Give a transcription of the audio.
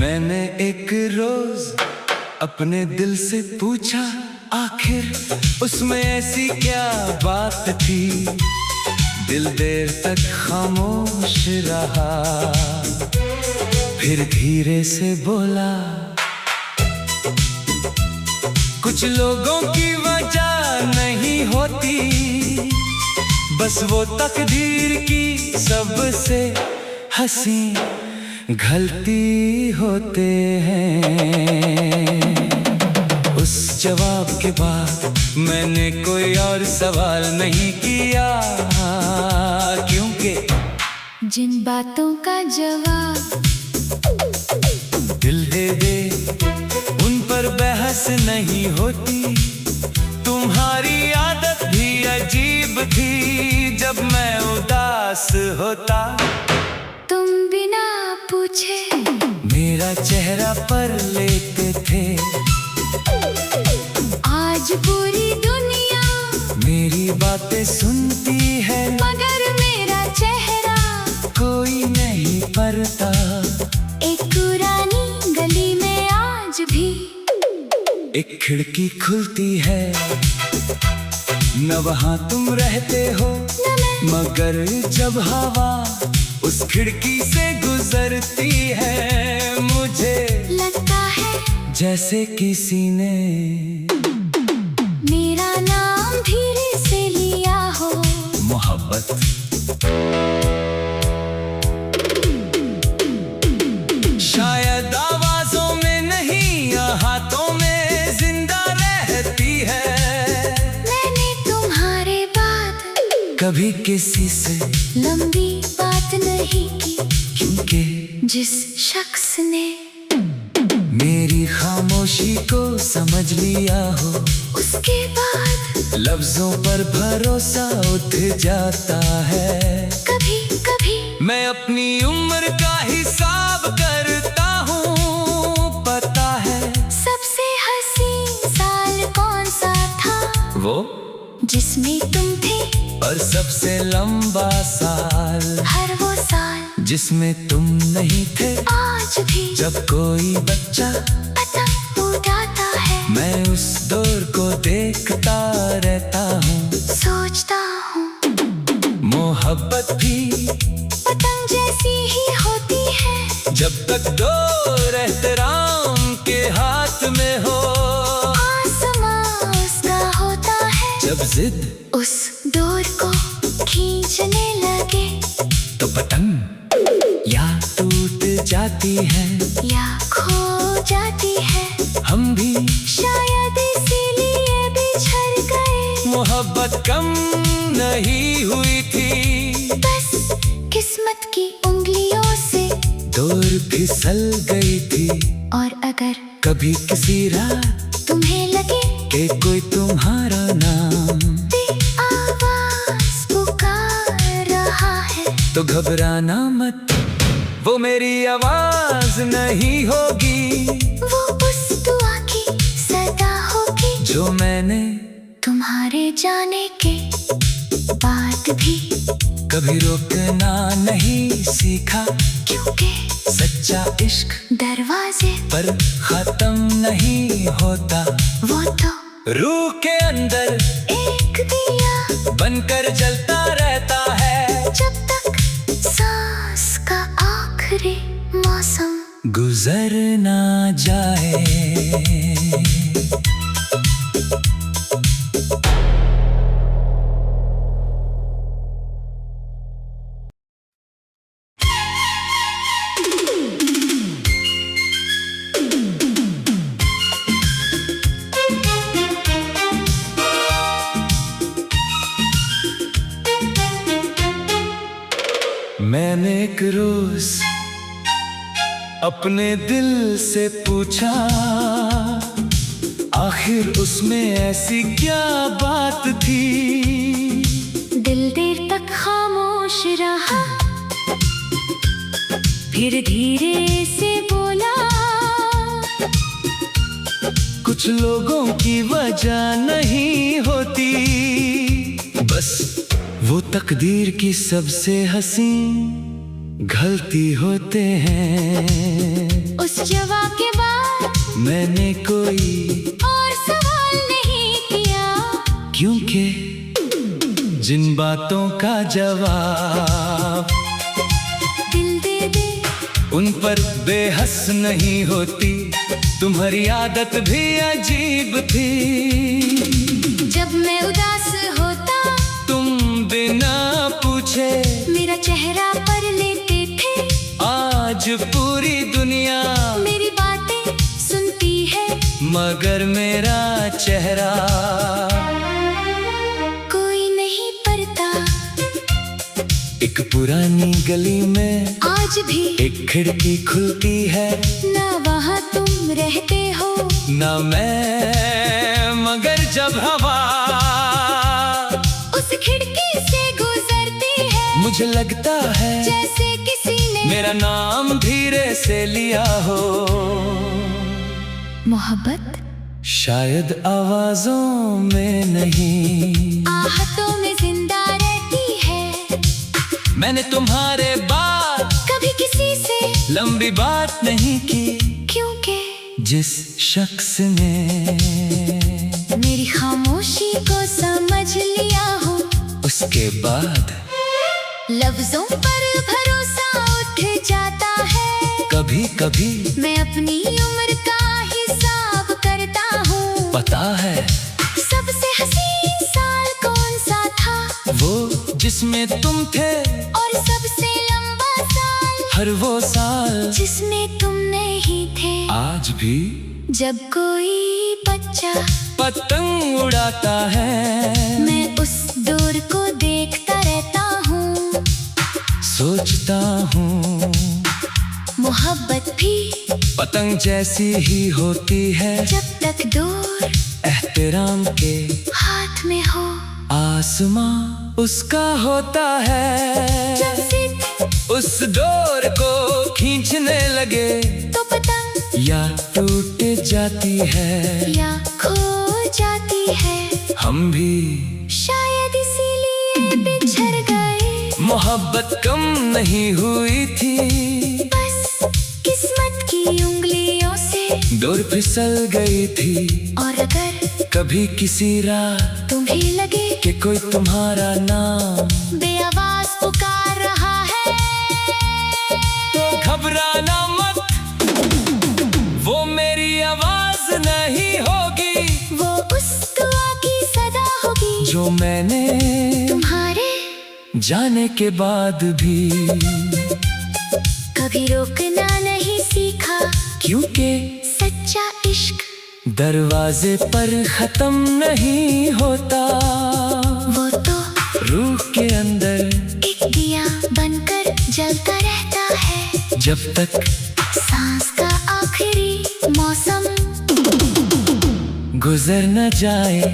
मैंने एक रोज अपने दिल से पूछा, आखिर उसमें ऐसी क्या बात थी। दिल देर तक खामोश रहा, फिर धीरे से बोला। कुछ लोगों की वजह नहीं होती, बस वो तकदीर की सबसे हंसी गलती होते हैं। उस जवाब के बाद मैंने कोई और सवाल नहीं किया, क्योंकि जिन बातों का जवाब दिल दे दे उन पर बहस नहीं होती। तुम्हारी आदत भी अजीब थी, जब मैं उदास होता तुम बिना पूछे मेरा चेहरा पर लेते थे। आज पूरी दुनिया मेरी बातें सुनती है, मगर मेरा चेहरा कोई नहीं पढ़ता। एक पुरानी गली में आज भी एक खिड़की खुलती है, न वहाँ तुम रहते हो, मगर जब हवा उस खिड़की से गुजरती है, मुझे लगता है जैसे किसी ने मेरा नाम धीरे से लिया हो। मोहब्बत। शायद आवाजों में नहीं, या हाथों में जिंदा रहती है। मैंने तुम्हारे बाद कभी किसी से लंबी बात नहीं की, क्योंकि जिस शख्स ने मेरी खामोशी को समझ लिया हो, उसके बाद लफ्जों पर भरोसा उठ जाता है। कभी कभी मैं अपनी उम्र का हिसाब करता हूँ, पता है सबसे हसीन साल कौन सा था, वो जिसमें तुम थे। और सबसे लंबा साल हर वो साल जिसमें तुम नहीं थे। आज भी जब कोई बच्चा पतंग उड़ाता है, मैं उस दौर को देखता रहता हूँ। सोचता हूँ मोहब्बत भी पतंग जैसी ही होती है, जब तक दो एहतराम के हाथ में हो। आसमां उसका होता है, जब जिद उस डोर को खींचने लगे, तो पतंग या टूट जाती है या खो जाती है। हम भी शायद इसीलिए बिछड़ गए, मोहब्बत कम नहीं हुई थी, बस किस्मत की उंगलियों से डोर फिसल गई थी। और अगर कभी किसी रात तुम्हें लगे कि कोई तुम्हारा नाम आवाज पुकार रहा है, तो घबराना मत, वो मेरी आवाज नहीं होगी। वो उस दुआ की सदा होगी, जो मैंने तुम्हारे जाने के बाद भी कभी रोकना नहीं सीखा, क्योंकि सच्चा इश्क दरवाजे पर खत्म नहीं होता। वो तो रूह के अंदर एक दिया बनकर जलता रहता है, जब तक सांस का आखिरी मौसम गुजर ना जाए। मैंने एक रोज अपने दिल से पूछा, आखिर उसमें ऐसी क्या बात थी। दिल देर तक खामोश रहा, फिर धीरे से बोला। कुछ लोगों की वजह नहीं होती, बस वो तकदीर की सबसे हसीन गलती होते हैं, उस जवाब के बाद मैंने कोई और सवाल नहीं किया, क्योंकि जिन बातों का जवाब दिल दे दे उन पर बेहस नहीं होती। तुम्हारी आदत भी अजीब थी। जब मैं उदास होता तुम बिना पूछे मेरा चेहरा पर लेते थे। आज पूरी दुनिया मेरी बातें सुनती है, मगर मेरा चेहरा कोई नहीं पढ़ता। एक पुरानी गली में आज भी एक खिड़की खुलती है, ना वहाँ तुम रहते हो ना मैं, मगर जब हवा उस खिड़की से गुजरती है, मुझे लगता है जैसे किसी ने मेरा नाम धीरे से लिया हो। मोहब्बत शायद आवाजों में नहीं, आहतों में जिंदा रहती है। मैंने तुम्हारे बाद कभी किसी से लंबी बात नहीं की, क्योंकि जिस शख्स ने मेरी खामोशी को समझ लिया हो, उसके बाद लफ्जों पर भरोसा उठ जाता है। कभी कभी मैं अपनी उम्र का हिसाब करता हूँ, पता है सबसे हसीन साल कौन सा था, वो जिसमें तुम थे, और सबसे लंबा साल हर वो साल जिसमें तुम नहीं थे। आज भी जब कोई बच्चा पतंग उड़ाता है, मैं उस दौर को देखता रहता हूँ। सोचता हूँ मोहब्बत भी पतंग जैसी ही होती है, जब तक दौर एहतराम के हाथ में हो। आसमां उसका होता है, जब सिर्फ उस डोर को खींचने लगे तो पतंग या टूट जाती है, या खो जाती है। हम भी शायद इसीलिए बिछड़ गए। मोहब्बत कम नहीं हुई थी, बस किस्मत की उंगलियों से डोर फिसल गई थी। और अगर कभी किसी रात तुम्हें लगे कि कोई तुम्हारा नाम बेआवाज पुकार रहा है, तो घबराना मत, वो मेरी आवाज नहीं होगी, वो उस दुआ की सदा होगी जो मैंने तुम्हारे जाने के बाद भी कभी रोकना नहीं सीखा, क्योंकि सच्चा इश्क दरवाजे पर खत्म नहीं होता, वो तो रूह के अंदर एक दिया बनकर जलता रहता है, जब तक सांस का आखिरी मौसम गुजर न जाए।